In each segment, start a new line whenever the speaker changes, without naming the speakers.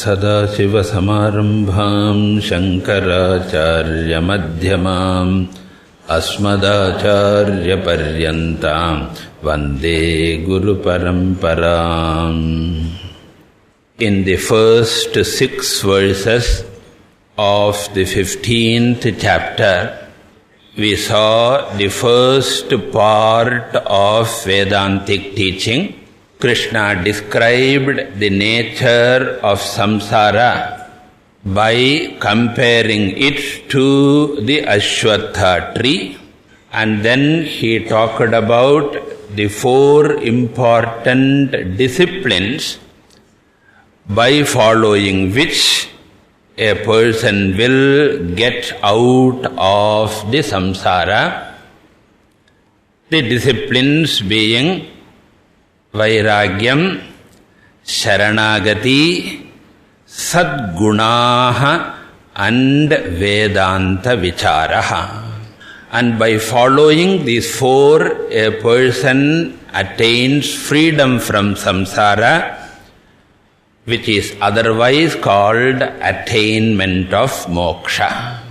सदाशिवसमारम्भां शङ्कराचार्यमध्यमाम् अस्मदाचार्यपर्यन्तां वन्दे गुरुपरम्पराम्. In the first 6 verses of the 15th chapter, we saw the first part of Vedantic teaching. Krishna described the nature of samsara by comparing it to the Ashwatha tree, and then he talked about the 4 important disciplines by following which a person will get out of the samsara. The disciplines being Vairagyam, Sharanagati, Sadgunaha and Vedanta Vicharaha. And by following these 4, a person attains freedom from samsara, which is otherwise called attainment of moksha.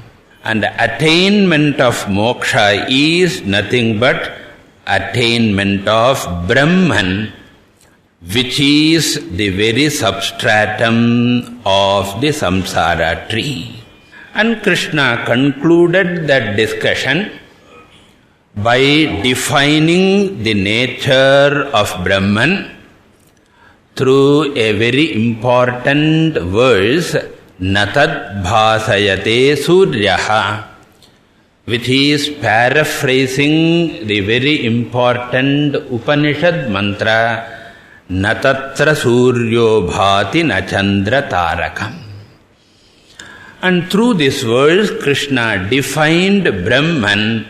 And attainment of moksha is nothing but attainment of Brahman, which is the very substratum of the samsara tree. And Krishna concluded that discussion by defining the nature of Brahman through a very important verse, Natad bhasayate suryaha, which is paraphrasing the very important Upanishad mantra, Natatra suryo bhati na chandra tarakam. And through this verse, Krishna defined Brahman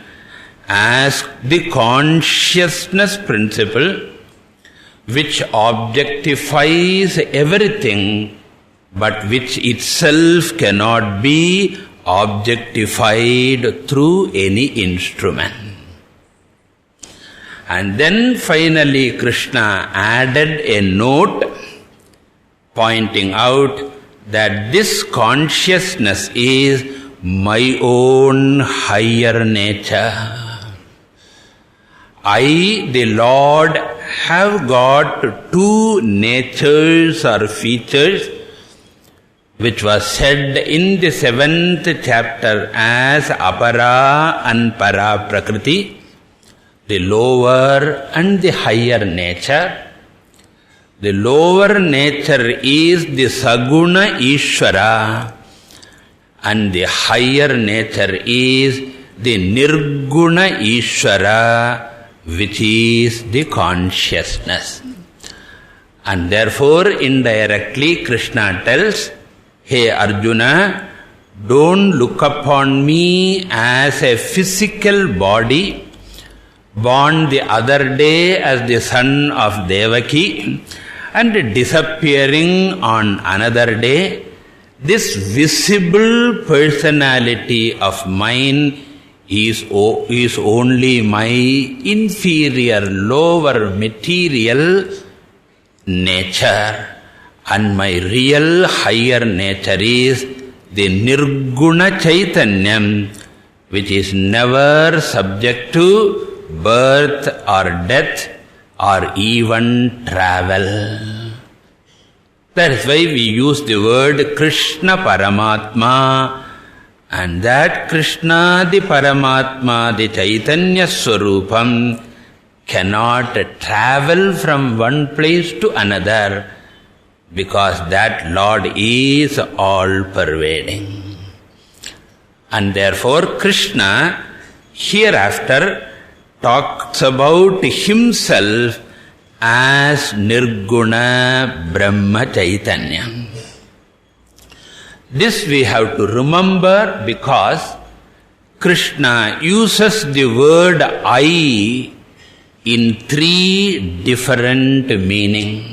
as the consciousness principle which objectifies everything, but which itself cannot be objectified through any instrument. And then finally Krishna added a note pointing out that this consciousness is my own higher nature. I, the Lord, have got 2 natures or features, which was said in the 7th chapter as Apara and Para Prakriti, the lower and the higher nature. The lower nature is the Saguna Ishvara, and the higher nature is the Nirguna Ishvara, which is the consciousness. And therefore, indirectly, Krishna tells, hey Arjuna, don't look upon me as a physical body born the other day as the son of Devaki and disappearing on another day. This visible personality of mine is only my inferior, lower material nature. And my real higher nature is the Nirguna Chaitanyam, which is never subject to birth or death or even travel. That is why we use the word Krishna Paramatma, and that Krishna, the Paramatma, the Chaitanya Swarupam, cannot travel from one place to another, because that Lord is all-pervading. And therefore Krishna hereafter talks about himself as Nirguna Brahma Chaitanya. This we have to remember, because Krishna uses the word I in 3 different meanings,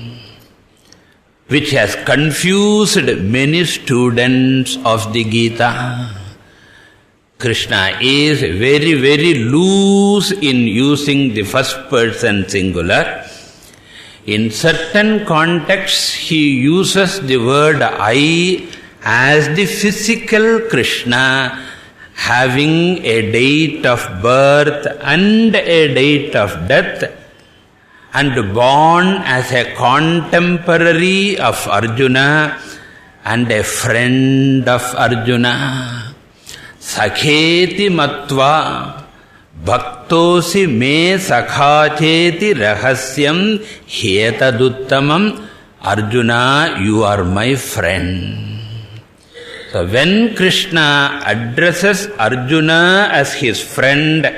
which has confused many students of the Gita. Krishna is very, very loose in using the first person singular. In certain contexts, he uses the word I as the physical Krishna, having a date of birth and a date of death, and born as a contemporary of Arjuna and a friend of Arjuna. Sakheti matva bhaktosi me sakhacheti rahasyam hetaduttamam. Arjuna, you are my friend. So when Krishna addresses Arjuna as his friend,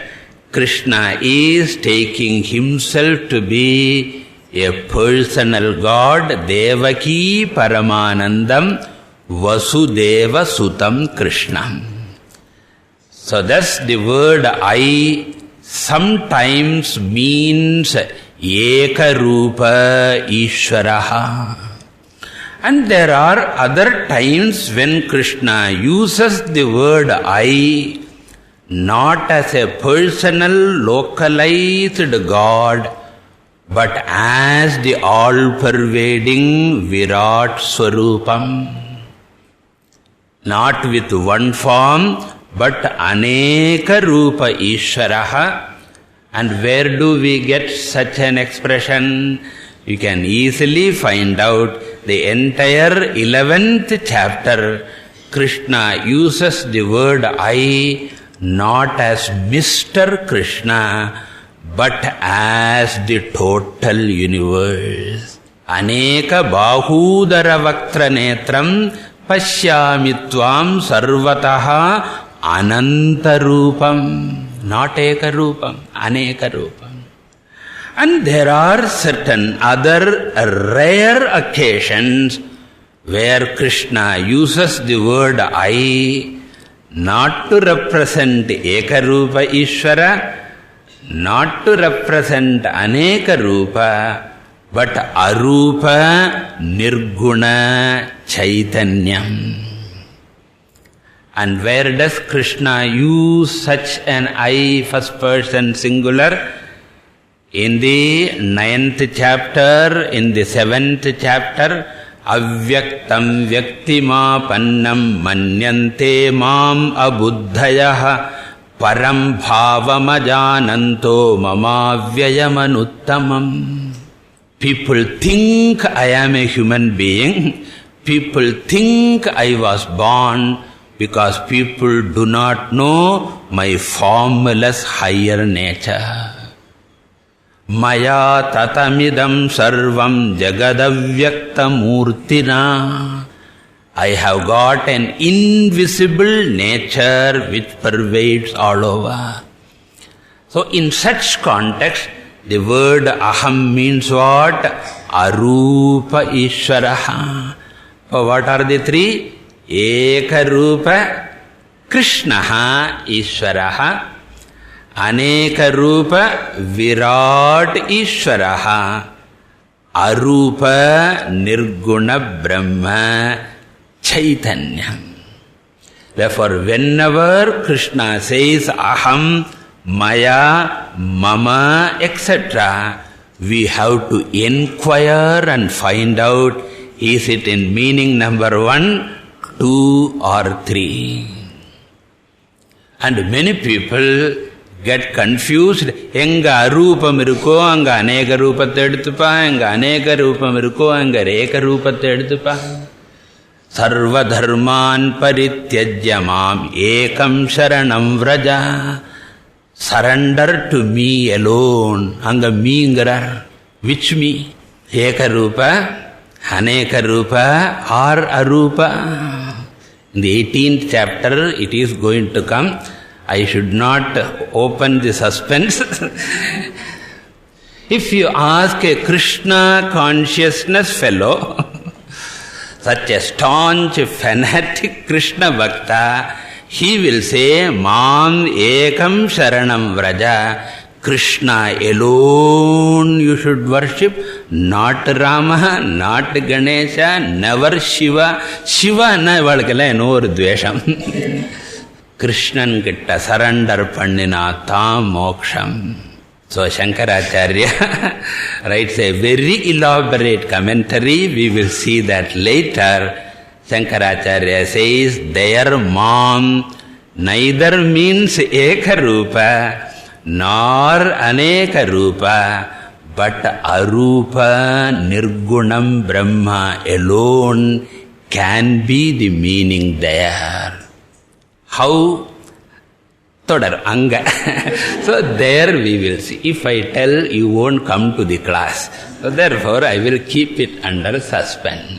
Krishna is taking himself to be a personal God, Devaki Paramanandam Vasudeva Sutam Krishnam. So thus the word I sometimes means Ekarupa Ishvaraha. And there are other times when Krishna uses the word I not as a personal, localized God, but as the all-pervading Virat Swarupam. Not with one form, but Aneka Rupa Ishvaraha. And where do we get such an expression? You can easily find out the entire 11th chapter. Krishna uses the word I not as Mr. Krishna, but as the total universe. Aneka bahudara vaktra netram pashyami tvam sarvataha ananta rupam. Not eka rupam, aneka rupam. And there are certain other rare occasions where Krishna uses the word I not to represent Ekarupa Ishvara, not to represent Aneka Rupa, but Arupa Nirguna Chaitanyam. And where does Krishna use such an I, first person singular? In the 9th chapter, in the 7th chapter, Avyaktam Vyaktimapannam Manyante Mam Abuddhayaha Param Bhavamajananto Mamavyayamanutamam. People think I am a human being. People think I was born because people do not know my formless higher nature. Maya tatamidam sarvam jagadavyakta murtina. I have got an invisible nature which pervades all over. So in such context, the word aham means what? Arupa Ishvaraha. So what are the three? Ekarupa Krishnaha Ishvaraha, Aneka Rupa Virat Ishvaraha, Arupa Nirguna Brahma Chaitanya. Therefore, whenever Krishna says aham, maya, mama, etc., we have to inquire and find out, is it in meaning number 1, 2 or 3? And many people get confused. Enga arupam irukko, anga aneka rupathe eduthupa, enga aneka rupam irukko, anga reka rupathe eduthupa. Sarva dharman parityajya mam ekam sharanam vraja. Surrender to me alone. Anga me ingarar. Which me? Eka rupa, aneka rupa or arupa? In the 18th chapter it is going to come. I should not open the suspense. If you ask a Krishna consciousness fellow, such a staunch fanatic Krishna Bhakta, he will say, Mam ekam sharanam vraja. Krishna alone you should worship, not Rama, not Ganesha, never Shiva. Shiva na valkala eno oru dvesham. Krishnan kitta surrender pannina tham moksham. So Shankaracharya writes a very elaborate commentary. We will see that later. Shankaracharya says, their mam neither means ekarupa nor anekarupa, but arupa nirgunam Brahma alone can be the meaning there. How? Todar, anga. So there we will see. If I tell, you won't come to the class. So therefore I will keep it under suspense.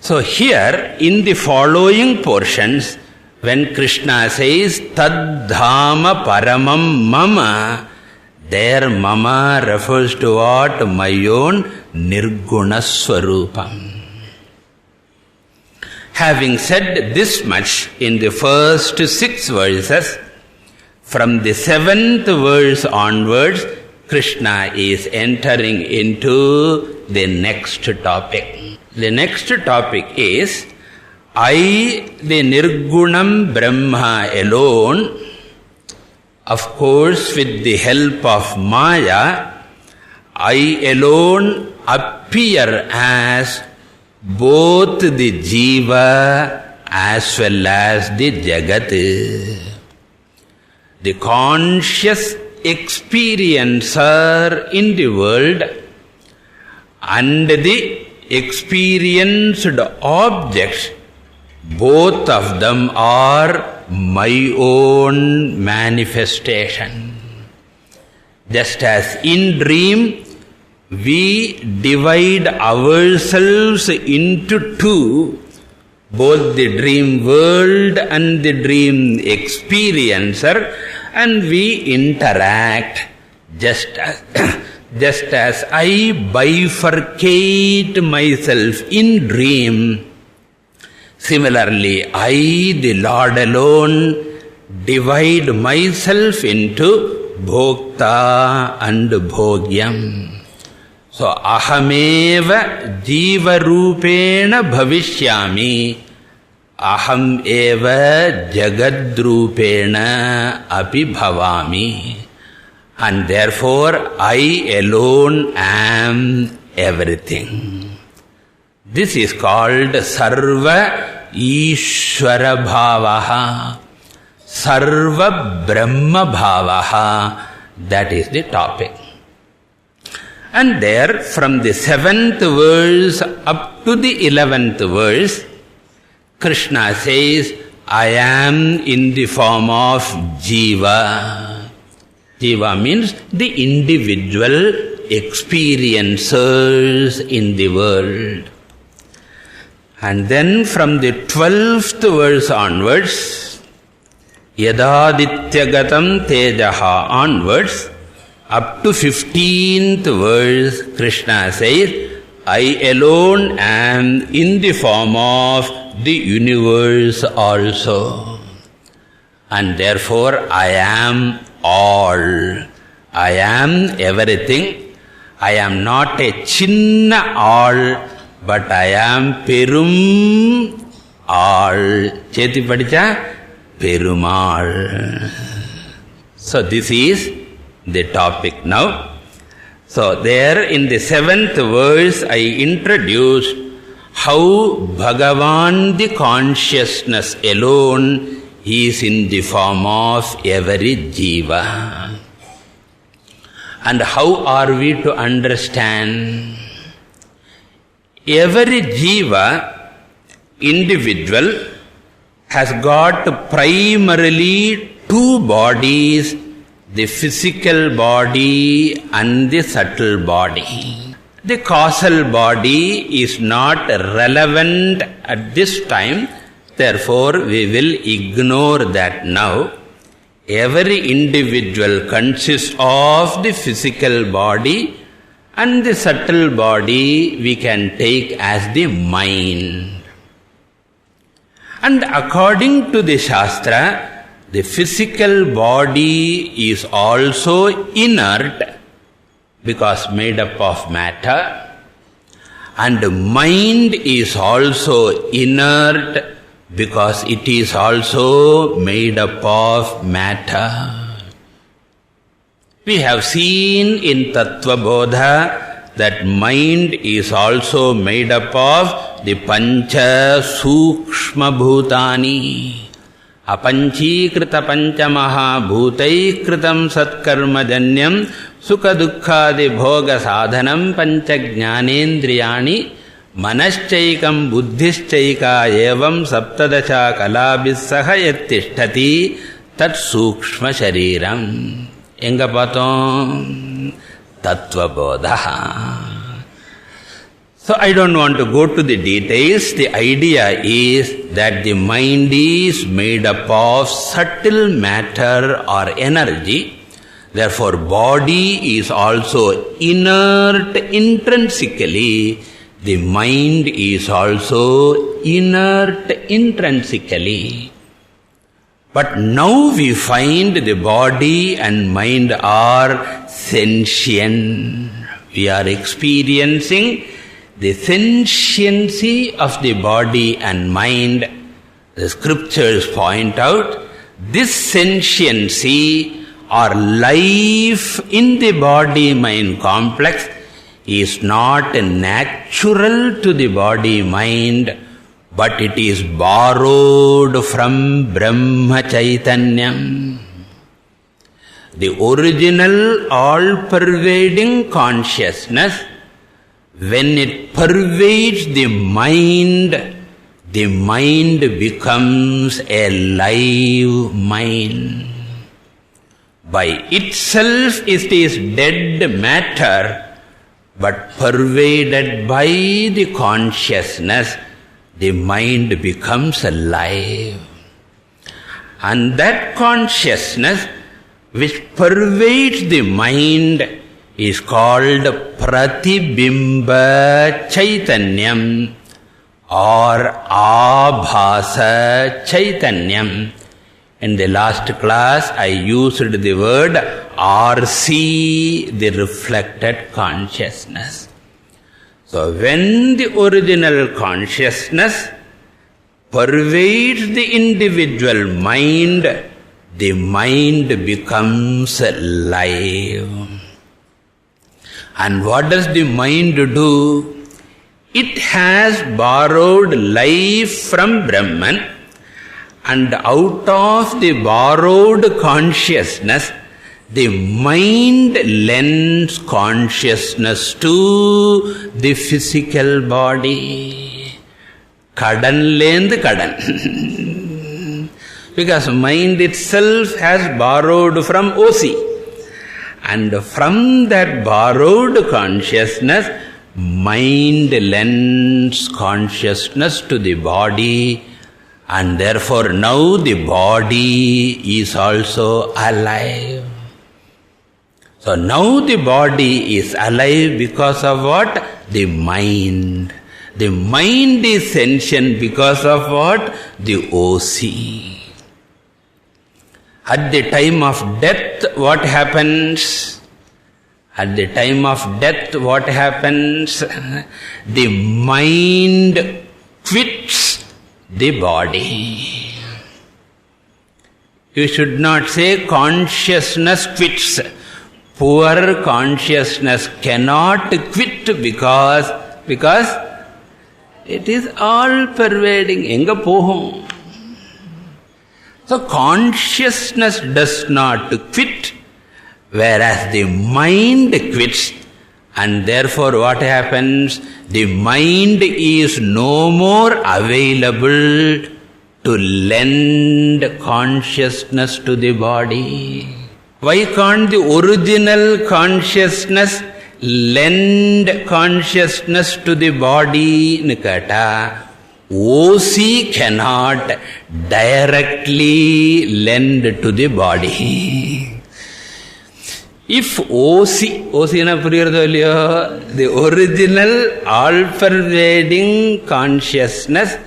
So here in the following portions, when Krishna says, Tad dhama paramam mama, there mama refers to what? My own nirguna swarupam. Having said this much in the first 6 verses, from the 7th verse onwards, Krishna is entering into the next topic. The next topic is, I, the Nirgunam Brahma alone, of course with the help of Maya, I alone appear as both the Jiva as well as the Jagat. The conscious experiencer in the world and the experienced objects, both of them are my own manifestation. Just as in dream, we divide ourselves into 2, both the dream world and the dream experiencer, and we interact just as I bifurcate myself in dream. Similarly, I, the Lord alone, divide myself into Bhokta and Bhogyam. So, ahameva jiva rupena bhavishyami, aham eva jagad rupena api bhavami. And therefore, I alone am everything. This is called Sarva Ishvara Bhavaha, Sarva Brahma Bhavaha. That is the topic. And there, from the 7th verse up to the 11th verse, Krishna says, I am in the form of Jiva. Jiva means the individual experiencers in the world. And then from the 12th verse onwards, Yadadityagatam Tejaha onwards, up to 15th verse, Krishna says, I alone am in the form of the universe also. And therefore I am all. I am everything. I am not a chinna all, but I am Perum all. Cheti padicha? Perumal. So this is the topic now. So there in the 7th verse I introduced how Bhagavan, the consciousness alone, is in the form of every jiva. And how are we to understand? Every jiva, individual, has got primarily 2 bodies, the physical body and the subtle body. The causal body is not relevant at this time, therefore we will ignore that now. Every individual consists of the physical body, and the subtle body we can take as the mind. And according to the Shastra, the physical body is also inert because made up of matter, and mind is also inert because it is also made up of matter. We have seen in Tattva Bodha that mind is also made up of the Pancha Sukshma Bhutani. Apanchīkrita Panchamaha Bhutaikritam Satkarma Janyam Sukha Dukkhadi Bhoga Sadhanam Pancha Jnanendriyani Manaschaikam Buddhischaika Evam Saptadasha Kalabhissaha Yattishtati Tat Sukshma Shariram. Enga pathom Tattva Bodha. So I don't want to go to the details. The idea is that the mind is made up of subtle matter or energy. Therefore, body is also inert intrinsically. The mind is also inert intrinsically. But now we find the body and mind are sentient. We are experiencing the sentiency of the body and mind. The scriptures point out this sentiency or life in the body-mind complex is not natural to the body-mind, but it is borrowed from Brahma Chaitanyam. The original all-pervading consciousness, when it pervades the mind becomes a live mind. By itself it is dead matter, but pervaded by the consciousness, the mind becomes alive. And that consciousness which pervades the mind is called Pratibimba Chaitanyam or Abhasa Chaitanyam. In the last class, I used the word RC, the reflected consciousness. So when the original consciousness pervades the individual mind, the mind becomes alive. And what does the mind do? It has borrowed life from Brahman, and out of the borrowed consciousness, the mind lends consciousness to the physical body. Kadan lend kadan. Because mind itself has borrowed from OC. And from that borrowed consciousness, mind lends consciousness to the body, and therefore now the body is also alive. So now the body is alive because of what? The mind. The mind is sentient because of what? The OC. At the time of death, what happens? At the time of death, what happens? The mind quits the body. You should not say consciousness quits. Poor consciousness cannot quit because it is all pervading. Enga pohum. So consciousness does not quit, whereas the mind quits. And therefore what happens? The mind is no more available to lend consciousness to the body. Why can't the original consciousness lend consciousness to the body? Nikata. OC cannot directly lend to the body. If OC na puriyartho illiyo, the original all-pervading consciousness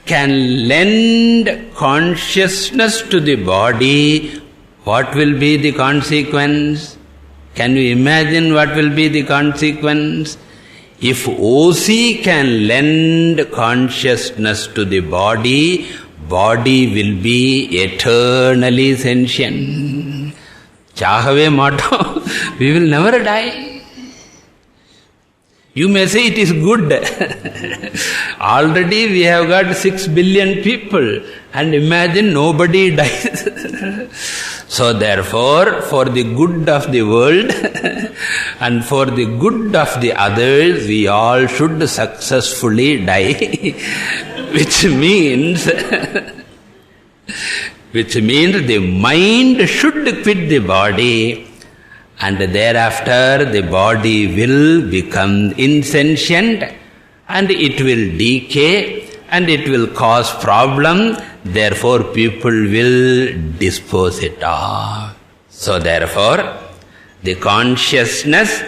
can lend consciousness to the body, what will be the consequence? Can you imagine what will be the consequence? If OC can lend consciousness to the body will be eternally sentient. Chahave mato, we will never die. You may say it is good. Already we have got 6 billion people, and imagine nobody dies. So therefore, for the good of the world and for the good of the others, we all should successfully die. Which means the mind should quit the body, and thereafter the body will become insentient, and it will decay, and it will cause problem. Therefore people will dispose it off. So therefore the consciousness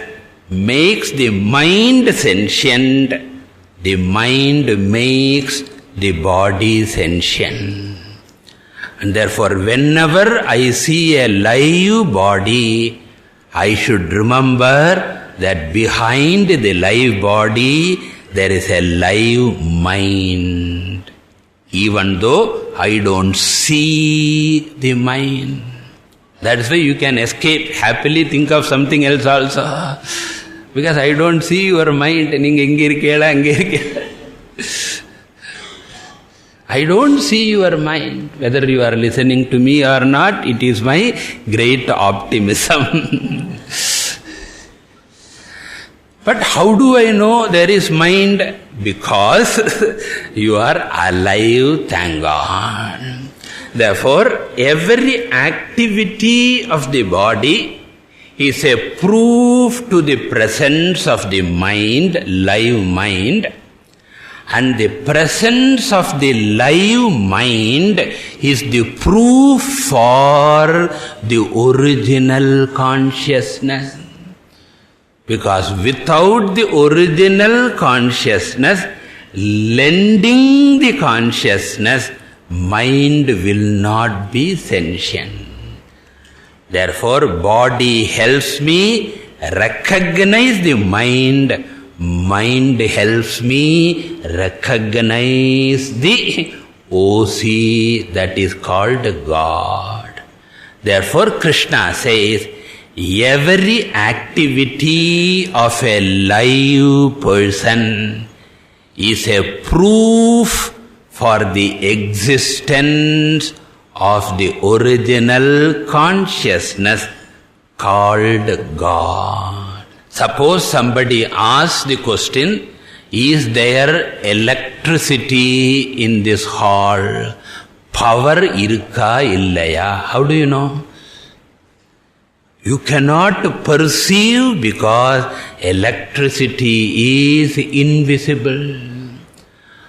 makes the mind sentient, the mind makes the body sentient. And therefore whenever I see a live body, I should remember that behind the live body there is a live mind, even though I don't see the mind. That is why you can escape, happily think of something else also. Because I don't see your mind. I don't see your mind. Whether you are listening to me or not, it is my great optimism. But how do I know there is mind? Because you are alive, thank God. Therefore, every activity of the body is a proof to the presence of the mind, live mind. And the presence of the live mind is the proof for the original consciousness. Because without the original consciousness, lending the consciousness, mind will not be sentient. Therefore, body helps me recognize the mind. Mind helps me recognize the OC that is called God. Therefore, Krishna says, every activity of a live person is a proof for the existence of the original consciousness called God. Suppose somebody asks the question, is there electricity in this hall? Power irukka illaya? How do you know? You cannot perceive because electricity is invisible.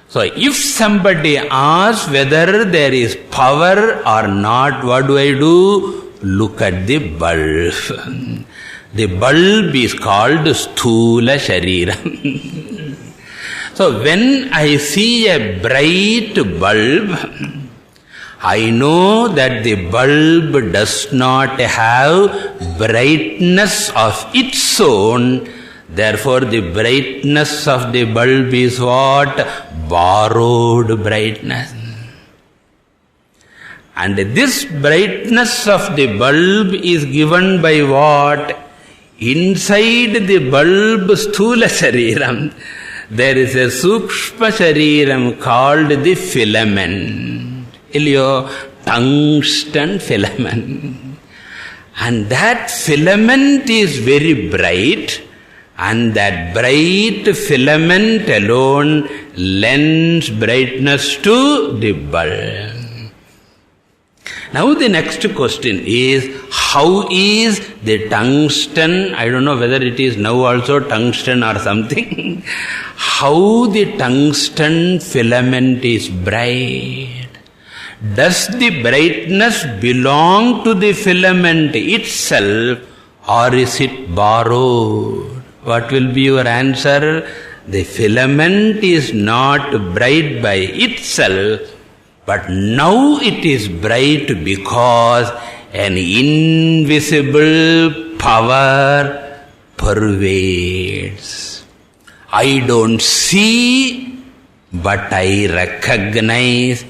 So if somebody asks whether there is power or not, what do? Look at the bulb. The bulb is called Sthula Shariram. So when I see a bright bulb, I know that the bulb does not have brightness of its own. Therefore, the brightness of the bulb is what? Borrowed brightness. And this brightness of the bulb is given by what? Inside the bulb Sthula Shariram, there is a Sukshma Shariram called the filament. Tungsten filament. And that filament is very bright, and that bright filament alone lends brightness to the bulb. Now the next question is, how is the tungsten, I don't know whether it is now also tungsten or something, how the tungsten filament is bright? Does the brightness belong to the filament itself, or is it borrowed? What will be your answer? The filament is not bright by itself, but now it is bright because an invisible power pervades. I don't see, but I recognize,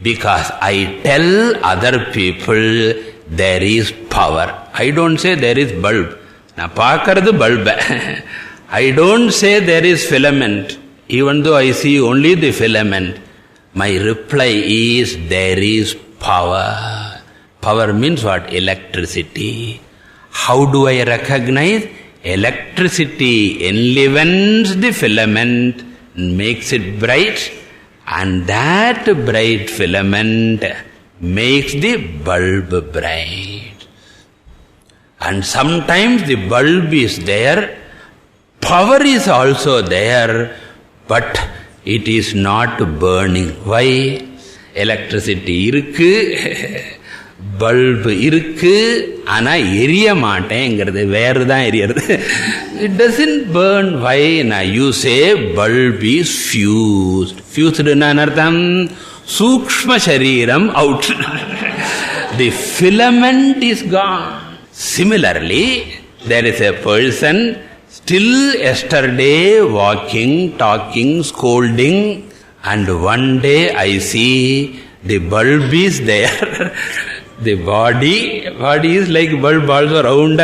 because I tell other people there is power. I don't say there is bulb. Na paakaradu bulb. I don't say there is filament. Even though I see only the filament, my reply is there is power. Power means what? Electricity. How do I recognize? Electricity enlivens the filament, makes it bright, and that bright filament makes the bulb bright. And sometimes the bulb is there, power is also there, but it is not burning. Why? Electricity irukku, bulb irukku, ana eriya maatengirudhu, veru dhaan eriyarudhu. It doesn't burn. Why? Na you say bulb is fused. Fused na anartham? Sukshma shariram out. The filament is gone. Similarly, there is a person still yesterday walking, talking, scolding, and one day I see the bulb is there. The body is like bulb also round.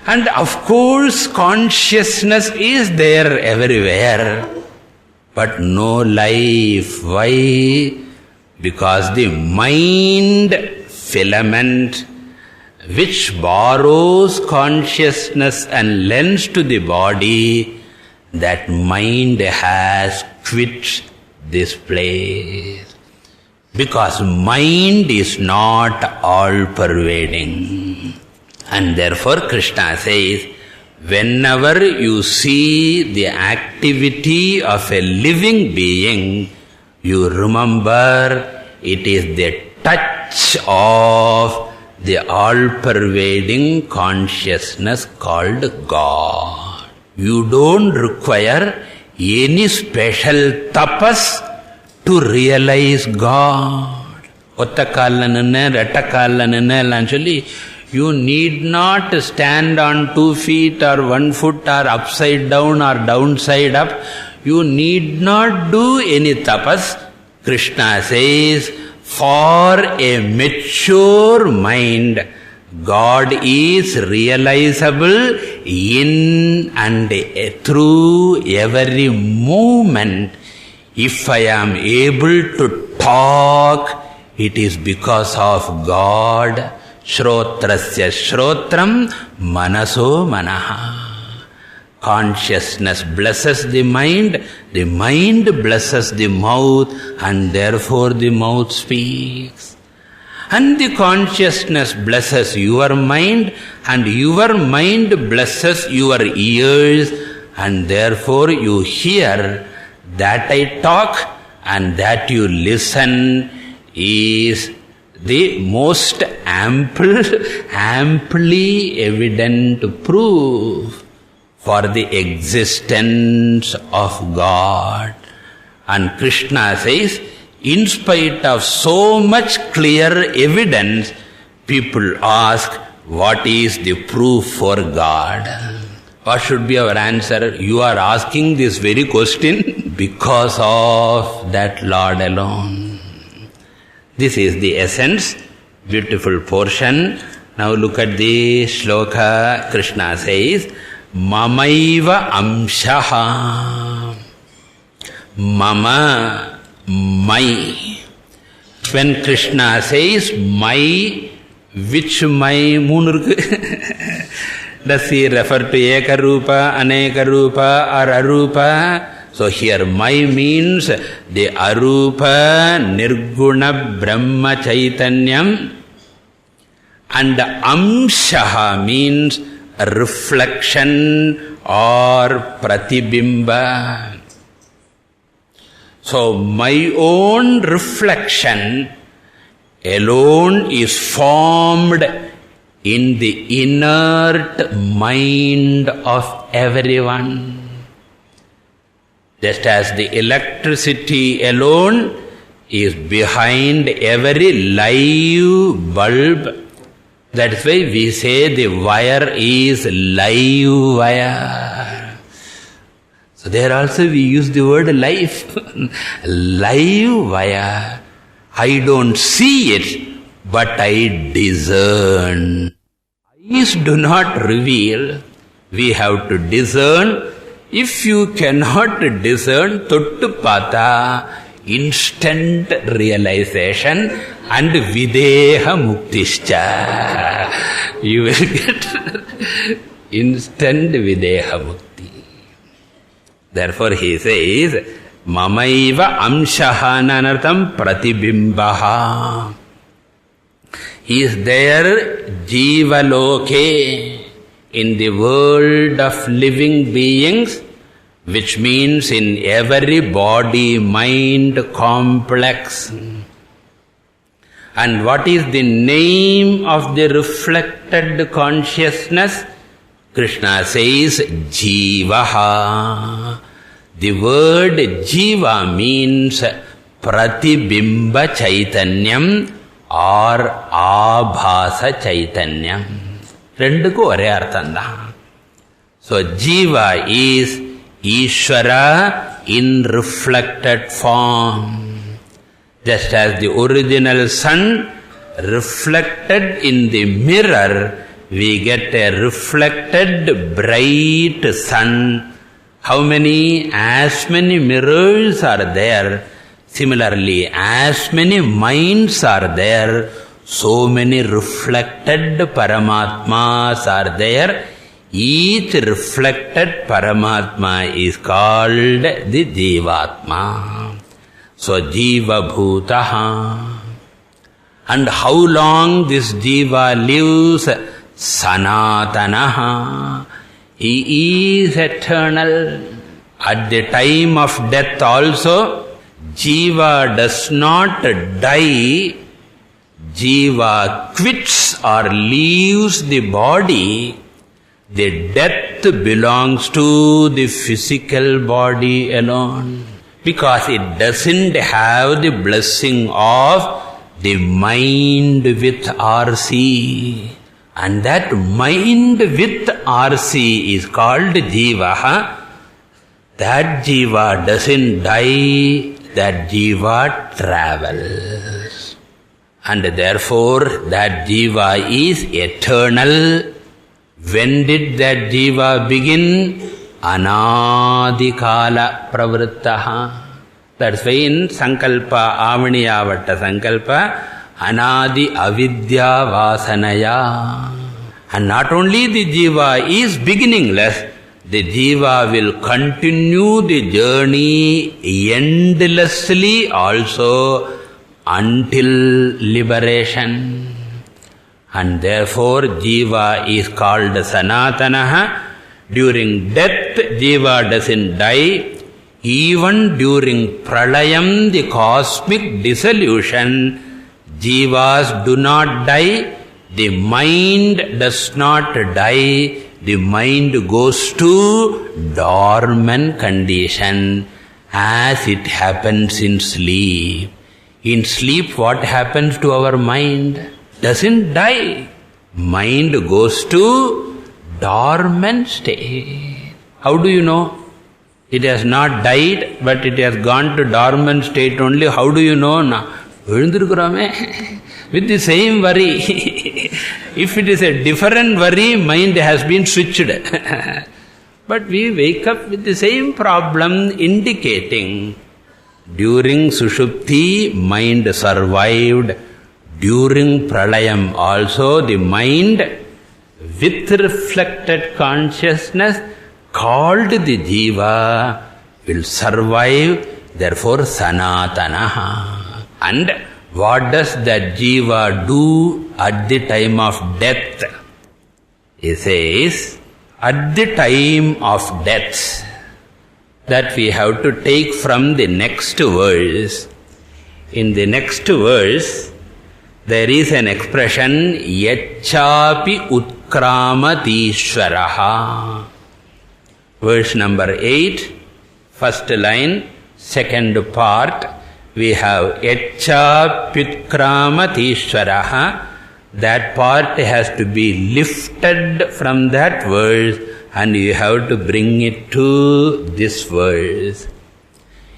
And of course consciousness is there everywhere, but no life. Why? Because the mind filament which borrows consciousness and lends to the body, that mind has quit this place. Because mind is not all-pervading. And therefore Krishna says, whenever you see the activity of a living being, you remember it is the touch of the all-pervading consciousness called God. You don't require any special tapas to realize God. Otta kaalla ninna, retta kaalla ninna ellam solli, you need not stand on 2 feet or 1 foot or upside down or downside up. You need not do any tapas. Krishna says, for a mature mind, God is realizable in and through every movement. If I am able to talk, it is because of God. Shrotrasya shrotram, manaso manaha. Consciousness blesses the mind blesses the mouth, and therefore the mouth speaks. And the consciousness blesses your mind, and your mind blesses your ears, and therefore you hear. That I talk and that you listen is the most amply evident proof for the existence of God. And Krishna says, in spite of so much clear evidence, people ask, what is the proof for God? What should be our answer? You are asking this very question because of that Lord alone. This is the essence, beautiful portion. Now look at the shloka. Krishna says, Mamaiva amshaha. Mama, my. When Krishna says my, which my? Moonurku. Does he refer to Eka Rupa, Aneka Rupa, or Arupa? So here my means the Arupa Nirguna Brahma Chaitanyam, and Amshaha means reflection or Pratibimba. So my own reflection alone is formed in the inert mind of everyone. Just as the electricity alone is behind every live bulb, that's why we say the wire is live wire. So there also we use the word life. Live wire. I don't see it, but I discern. Eyes do not reveal. We have to discern. If you cannot discern, Tottu Pata, instant realization and Videha Muktischa. You will get instant Videha Mukti. Therefore he says, Mamaiva Amshaha Nanartam Pratibimbaha. He is there, Jiva Loke, in the world of living beings, which means in every body-mind complex. And what is the name of the reflected consciousness? Krishna says, Jivaha. The word Jiva means Pratibimba Chaitanyam or Abhasa Chaitanyam. Renduku ore arthanda. So Jiva is Ishvara in reflected form. Just as the original sun reflected in the mirror, we get a reflected bright sun. How many? As many mirrors are there. Similarly, as many minds are there, so many reflected Paramatmas are there. Each reflected Paramatma is called the Jivatma. So, Jiva Bhutaha. And how long this Jiva lives? Sanatanaha. He is eternal. At the time of death also, Jiva does not die. Jiva quits or leaves the body. The death belongs to the physical body alone, because it doesn't have the blessing of the mind with RC. And that mind with RC is called Jiva. That Jiva doesn't die, that Jiva travels. And therefore, that Jiva is eternal. When did that Jiva begin? Anadikala pravrittaha. That's why in Sankalpa, Avaniyavatta Sankalpa, Anadi Avidya Vasanaya. And not only the Jiva is beginningless, the Jiva will continue the journey endlessly also until liberation. And therefore Jiva is called Sanatanaha. During death, Jiva doesn't die. Even during Pralayam, the cosmic dissolution, Jivas do not die. The mind does not die. The mind goes to dormant condition as it happens in sleep. In sleep, what happens to our mind? Doesn't die. Mind goes to dormant state. How do you know? It has not died, but it has gone to dormant state only. How do you know? With the same worry. If it is a different worry, mind has been switched. But we wake up with the same problem, indicating during Sushupti, mind survived. During Pralayam also, the mind with reflected consciousness called the Jiva will survive, therefore Sanatanaha. And what does that Jiva do at the time of death? He says, at the time of death, that we have to take from the next verse. In the next verse, there is an expression, Yachapi Utkramatishvaraha. Verse number 8, first line, second part, we have Yachapi That part has to be lifted from that verse and you have to bring it to this verse.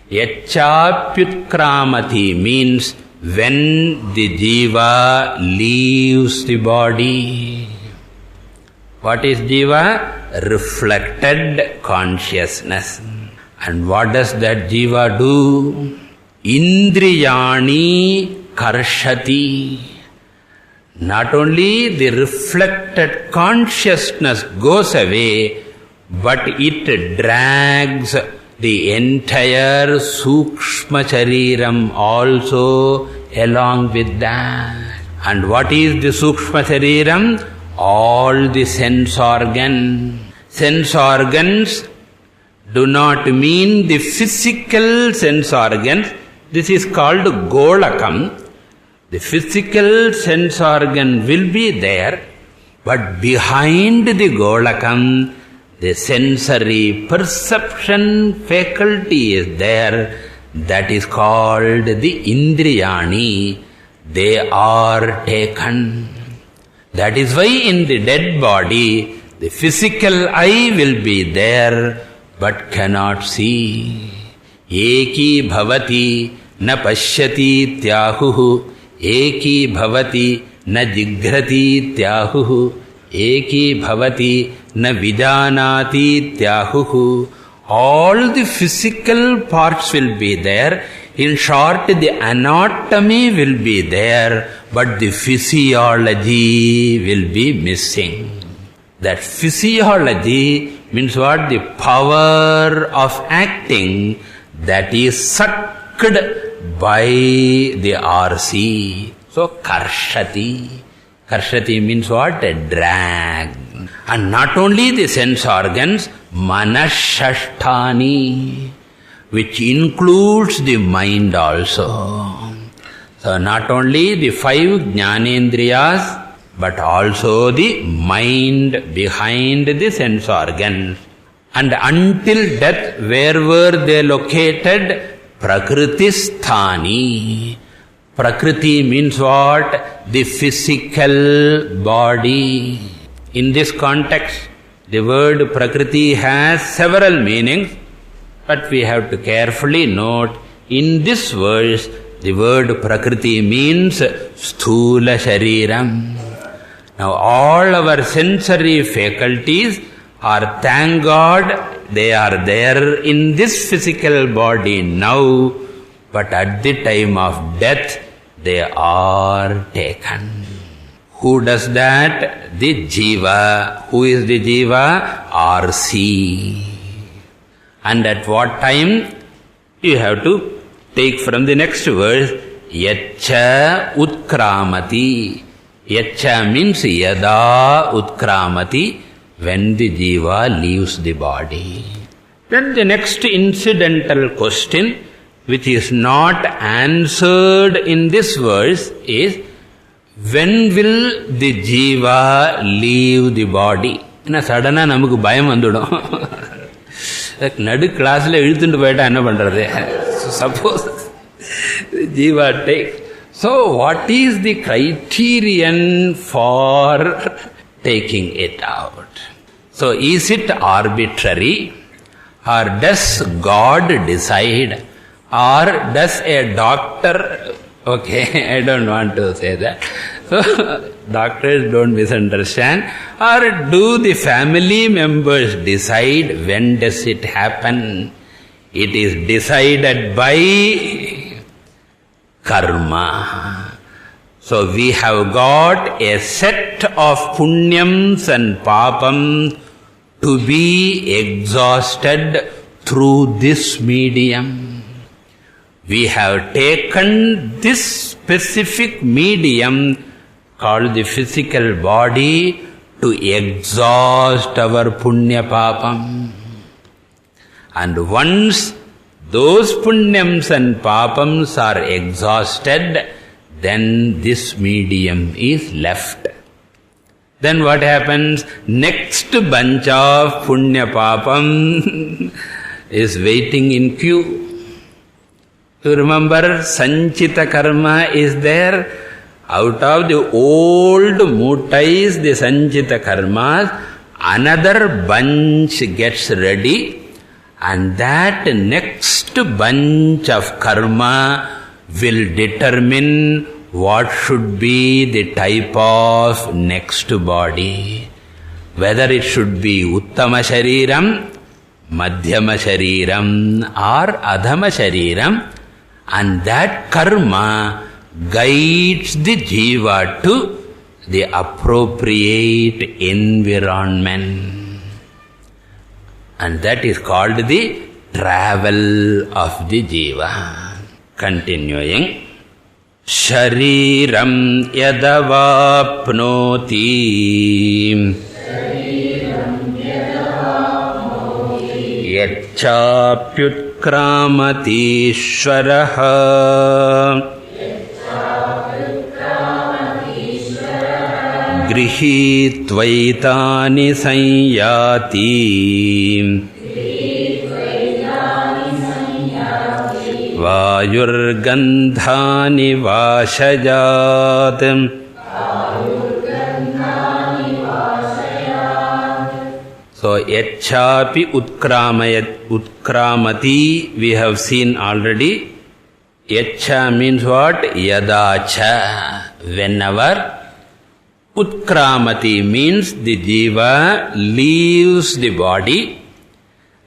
Yachapyutkramati means when the jiva leaves the body. What is jiva? Reflected consciousness. And what does that jiva do? Indriyani karshati. Not only the reflected consciousness goes away, but it drags the entire sukshma shariram also along with that. And what is the sukshma shariram? All the sense organs. Sense organs do not mean the physical sense organs. This is called golakam. The physical sense organ will be there, but behind the golakam, the sensory perception faculty is there. That is called the indriyani. They are taken. That is why in the dead body, the physical eye will be there, but cannot see. Eki bhavati na pashyati tyahuhu. Eki bhavati na jighrati tyahuhu. Eki bhavati na vijanati tyahuhu. All the physical parts will be there. In short, the anatomy will be there, but the physiology will be missing. That physiology means what? The power of acting that is sucked by the RC. So, karshati. Karshati means what? A drag. And not only the sense organs, manashashtani, which includes the mind also. So, not only the 5 jnanendriyas, but also the mind behind the sense organs. And until death, where were they located? Prakritisthani. Prakriti means what? The physical body. In this context, the word Prakriti has several meanings, but we have to carefully note, in this verse, the word Prakriti means Sthula Shariram. Now all our sensory faculties are, thank God, they are there in this physical body now, but at the time of death, they are taken. Who does that? The jiva. Who is the jiva? RC. And at what time? You have to take from the next verse, Yacha utkramati. Yacha means yada utkramati, when the jiva leaves the body. Then the next incidental question, which is not answered in this verse, is when will the jiva leave the body? Suddenly நமக்கு பயம் வந்துடும். நடு கிளாஸ்ல இழுத்துட்டு போயிட்டா என்ன பண்றது? Suppose the jiva takes. So what is the criterion for taking it out? So is it arbitrary, or does God decide, or does a doctor, okay, I don't want to say that. So doctors don't misunderstand. Or do the family members decide when does it happen? It is decided by karma. So we have got a set of punyams and papams to be exhausted through this medium. We have taken this specific medium called the physical body to exhaust our punya papam. And once those punyams and papams are exhausted, then this medium is left. Then what happens? Next bunch of punya papam is waiting in queue. To remember, sanchita karma is there. Out of the old mutais, the sanchita karmas, another bunch gets ready, and that next bunch of karma will determine what should be the type of next body. Whether it should be Uttama Shariram, Madhyama Shariram or Adhama Shariram, and that karma guides the jiva to the appropriate environment. And that is called the travel of the jiva. Continuing. Shariram yadavapnoti yachapyutkramati ishvaraha grihitvaitani sanyati vayurgandhani vashayat. So, yachapi utkramati, we have seen already. Yacha means what? Yadacha, whenever. Utkramati means the jiva leaves the body.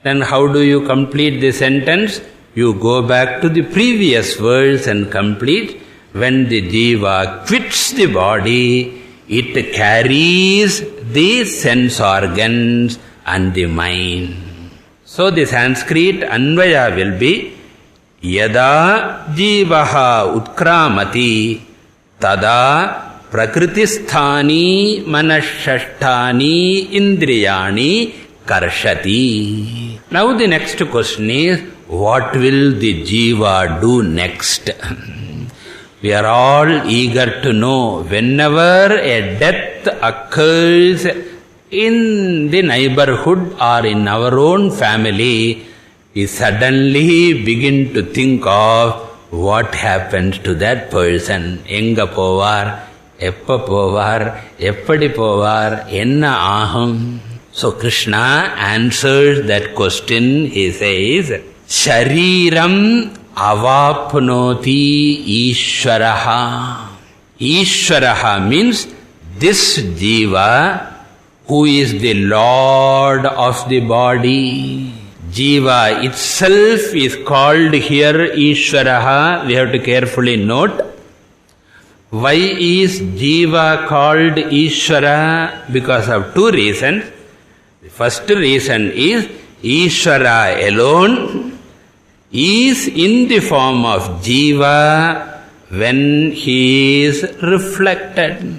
Then how do you complete the sentence? You go back to the previous verse and complete. When the jiva quits the body, it carries the sense organs and the mind. So the Sanskrit Anvaya will be Yada jivaha utkramati tada prakritisthani manashashtani indriyani karshati. Now the next question is, what will the jiva do next? We are all eager to know. Whenever a death occurs in the neighborhood or in our own family, we suddenly begin to think of what happened to that person. Enga povar, eppa povar, eppadi povar, enna aham. So Krishna answers that question. He says, Shariram avapnoti Ishvaraha. Ishvaraha means this jiva who is the Lord of the body. Jiva itself is called here Ishvaraha. We have to carefully note. Why is jiva called Ishvara? Because of two reasons. The first reason is Ishvara alone is in the form of jiva when he is reflected.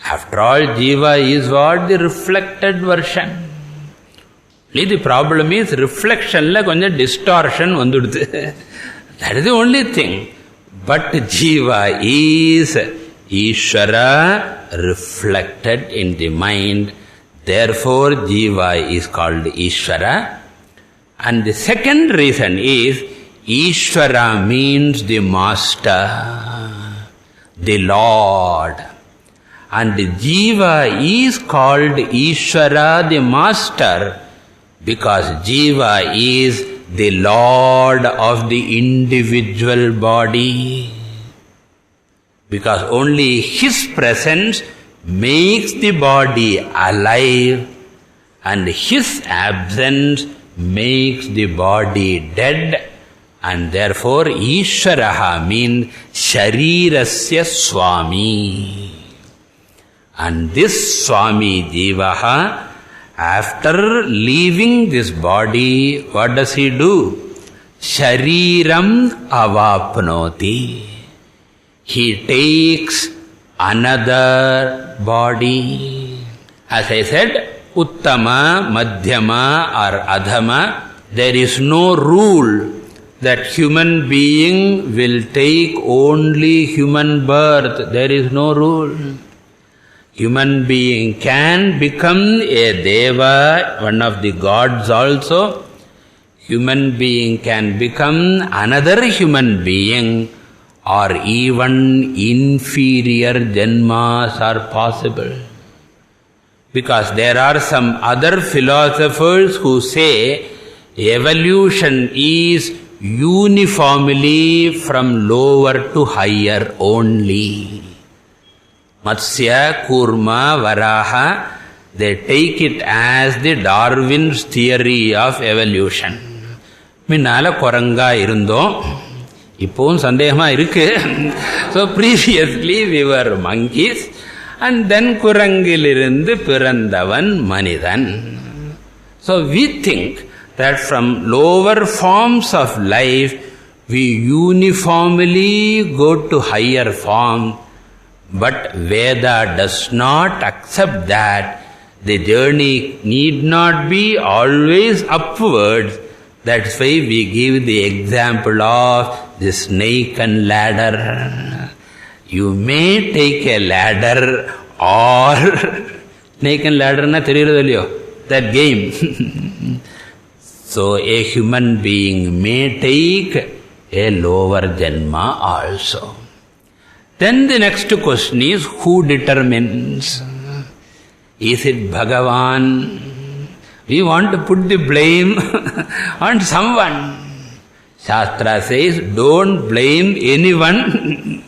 After all, jiva is what? The reflected version. The problem is reflection la konja distortion vanduduthu. That is the only thing. But jiva is Ishvara reflected in the mind. Therefore, jiva is called Ishvara. And the second reason is, Ishvara means the master, the Lord. And jiva is called Ishvara, the master, because jiva is the Lord of the individual body. Because only his presence makes the body alive, and his absence makes the body dead. And therefore Ishvaraha means Sharirasya Swami. And this Swami Jivaha, after leaving this body, what does he do? Shariram avapnoti. He takes another body. As I said, Uttama, Madhyama or Adhama, there is no rule that human being will take only human birth. There is no rule. Human being can become a Deva, one of the gods also. Human being can become another human being, or even inferior janmas are possible. Because there are some other philosophers who say evolution is uniformly from lower to higher only. Matsya, Kurma, Varaha, they take it as the Darwin's theory of evolution. Minnala Koranga irundo, ippon sandehama irukku. So previously we were monkeys, and then Kurangilirundu Pirandavan Manidan. So we think that from lower forms of life, we uniformly go to higher form. But Veda does not accept that. The journey need not be always upwards. That's why we give the example of the snake and ladder. You may take a ladder or snake and ladder na theriyirudalliyo, that game. So a human being may take a lower janma also. Then the next question is, who determines? Is it Bhagavan? We want to put the blame on someone. Shastra says, don't blame anyone.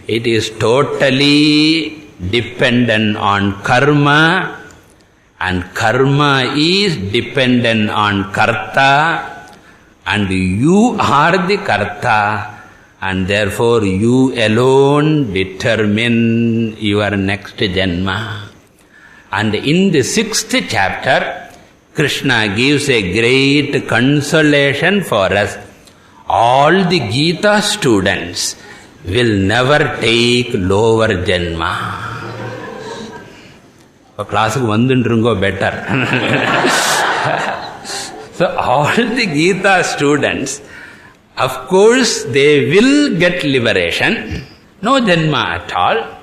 It is totally dependent on karma, and karma is dependent on karta, and you are the karta, and therefore you alone determine your next janma. And in the 6th chapter, Krishna gives a great consolation for us. All the Gita students will never take lower janma. For class vandundrungo better. So all the Gita students, of course, they will get liberation, no janma at all.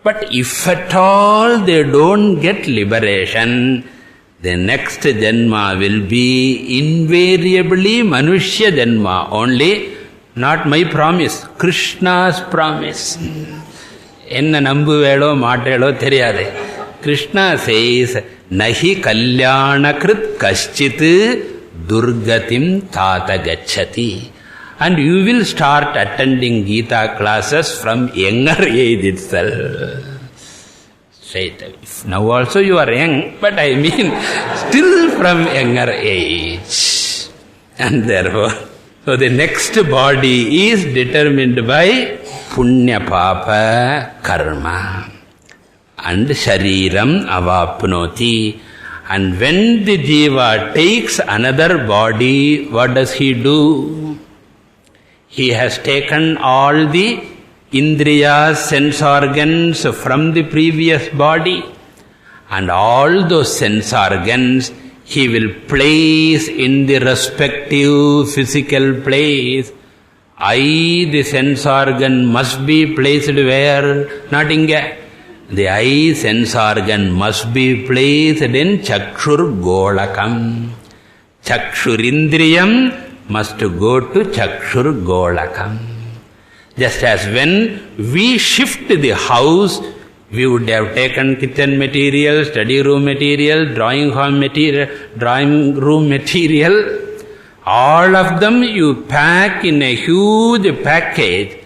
But if at all they don't get liberation, the next janma will be invariably Manushya janma only, not my promise, Krishna's promise. Enna nambuvelo maatelo theriyade. Krishna says, Nahi kalyanakrit kaschit durgatim tata gacchati. And you will start attending Gita classes from younger age itself. Straight. Now also you are young, but I mean still from younger age. And therefore, so the next body is determined by Punya Papa Karma. And Shariram Avapnoti. And when the Jiva takes another body, what does he do? He has taken all the Indriyas, sense organs from the previous body, and all those sense organs he will place in the respective physical place. Eye, the sense organ must be placed where? Not inga. The eye sense organ must be placed in Chakshur Golakam. Chakshurindriyam must go to Chakshur Golakam. Just as when we shift the house, we would have taken kitchen material, study room material, drawing room material. All of them you pack in a huge package,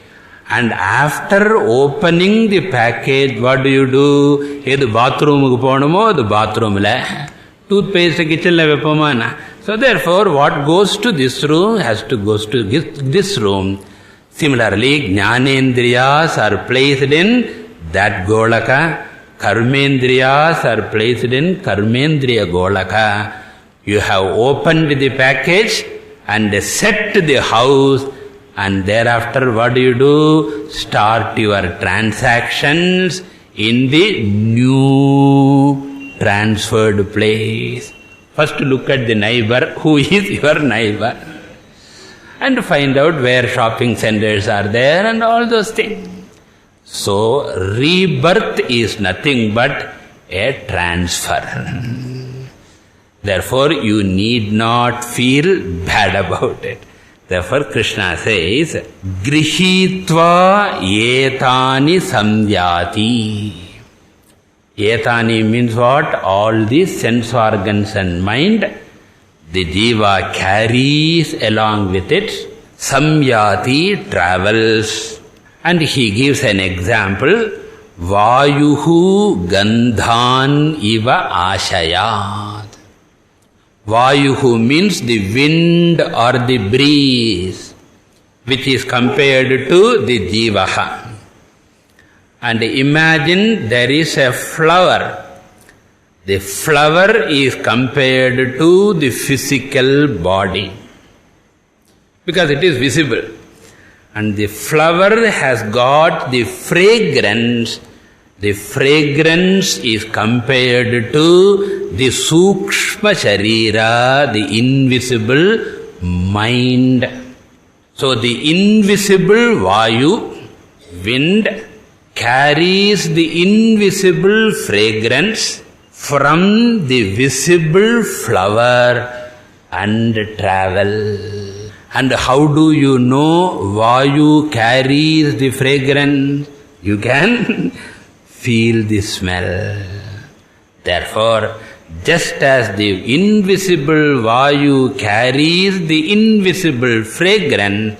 and after opening the package, what do? Edu bathroom ku ponumo, the bathroom la. Toothpaste kitchen la vepomana. So therefore, what goes to this room has to go to this room. Similarly, Jnanendriyas are placed in that Golaka. Karmendriyas are placed in Karmendriya Golaka. You have opened the package and set the house, and thereafter what do? Start your transactions in the new transferred place. First look at the neighbor, who is your neighbor, and find out where shopping centers are there and all those things. So, rebirth is nothing but a transfer. Therefore, you need not feel bad about it. Therefore, Krishna says, Grihitva etani samyati. Etani means what? All the sense organs and mind, the jiva carries along with it. Samyati travels. And he gives an example. Vayuhu gandhan iva ashayat. Vayuhu means the wind or the breeze, which is compared to the jivaha. And imagine there is a flower. The flower is compared to the physical body, because it is visible. And the flower has got the fragrance. The fragrance is compared to the sukshma sharira, the invisible mind. So the invisible vayu, wind, carries the invisible fragrance from the visible flower and travel. And how do you know vayu carries the fragrance? You can feel the smell. Therefore, just as the invisible vayu carries the invisible fragrance,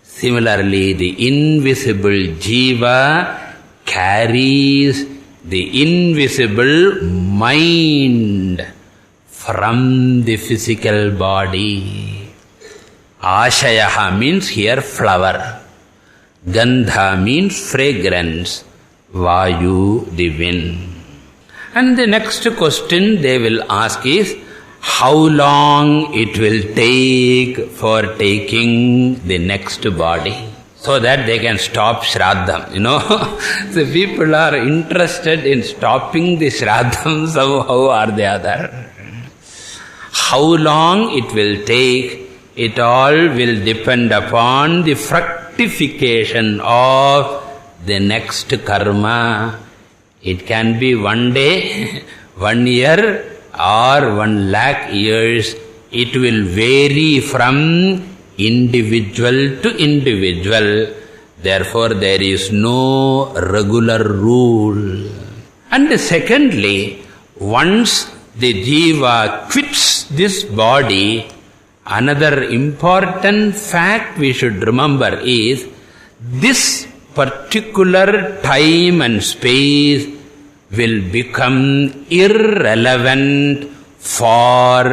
similarly the invisible jiva carries the invisible mind from the physical body. Ashayaha means here flower. Gandha means fragrance. Vayu, the wind. And the next question they will ask is, how long it will take for taking the next body, so that they can stop Shraddham. The people are interested in stopping the Shraddham somehow or the other. How long it will take, it all will depend upon the fructification of the next karma. It can be 1 day, 1 year, or 1 lakh years. It will vary from individual to individual. Therefore, there is no regular rule. And secondly, once the jiva quits this body, another important fact we should remember is, this particular time and space will become irrelevant for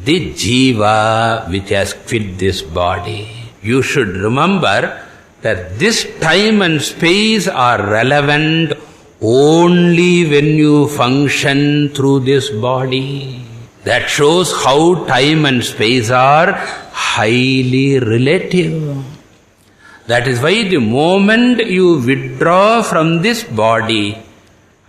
the jiva which has quit this body. You should remember that this time and space are relevant only when you function through this body. That shows how time and space are highly relative. That is why the moment you withdraw from this body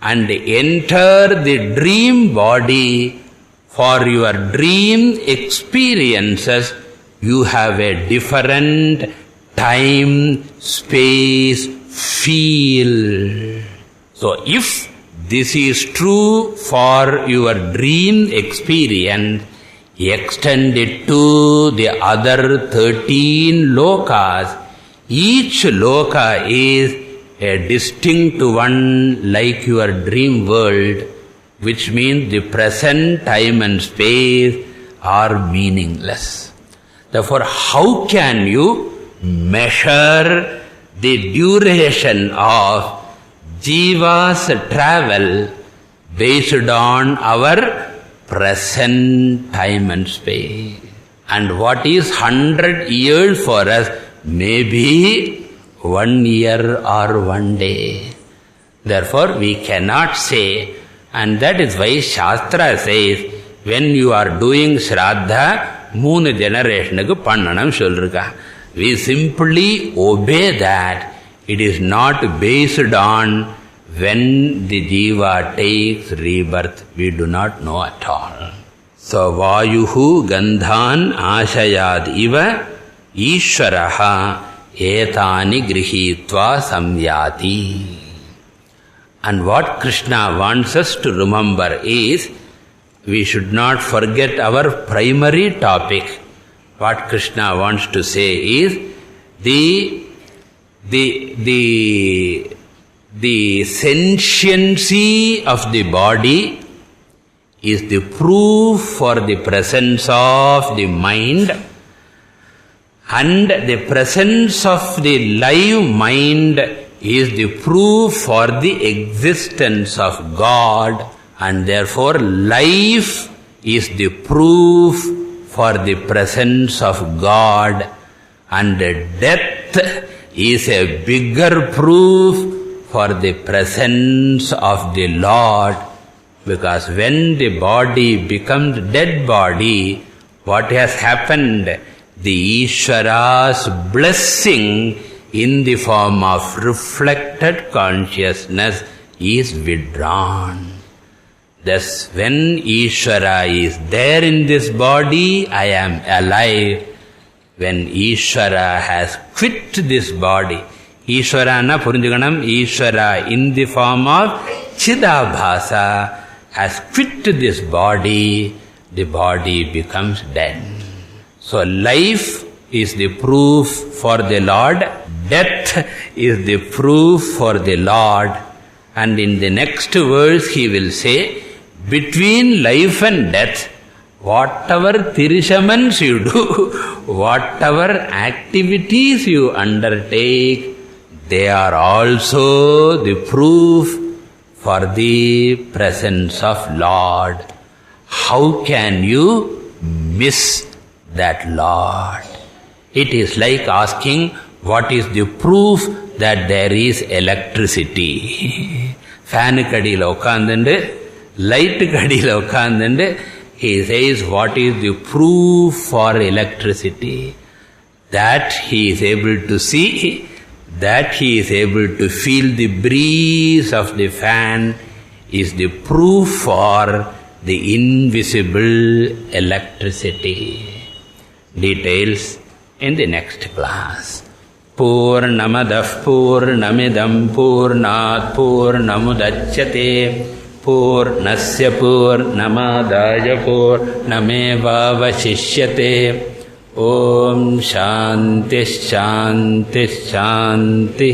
and enter the dream body for your dream experiences, you have a different time, space, feel. So if this is true for your dream experience, extend it to the other 13 lokas. Each loka is a distinct one like your dream world, which means the present time and space are meaningless. Therefore, how can you measure the duration of jiva's travel based on our present time and space? And what is 100 years for us may be 1 year or 1 day. Therefore, we cannot say, and that is why Shastra says, when you are doing Shraddha, 3 generationukku pannanam solruka. We simply obey that. It is not based on when the jiva takes rebirth. We do not know at all. So, Vayuhu gandhan ashayad iva Ishvaraha etani grihitva samyati. And what Krishna wants us to remember is, we should not forget our primary topic. What Krishna wants to say is, the sentiency of the body is the proof for the presence of the mind, And the presence of the live mind is the proof for the existence of God, and therefore life is the proof for the presence of God, and death is a bigger proof for the presence of the Lord, because when the body becomes dead body, what has happened? The Ishvara's blessing in the form of reflected consciousness is withdrawn. Thus, when Ishvara is there in this body, I am alive. When Ishvara has quit this body, Ishvara na purinjiganam, Ishvara in the form of Chidabhasa has quit this body, the body becomes dead. So life is the proof for the Lord, death is the proof for the Lord. And in the next verse he will say, between life and death, whatever tirishamans you do, whatever activities you undertake, they are also the proof for the presence of Lord. How can you miss that Lord? It is like asking, what is the proof that there is electricity? Fan kadila ukkandundu, light kadila ukkandundu, he says, what is the proof for electricity? That he is able to see, that he is able to feel the breeze of the fan is the proof for the invisible electricity. Details in the next class. Purnamadah Purnamidam Purnat Purnamudachyate Purnasya Purnamadaya Purnameva Vashishyate. Om Shanti Shanti Shanti.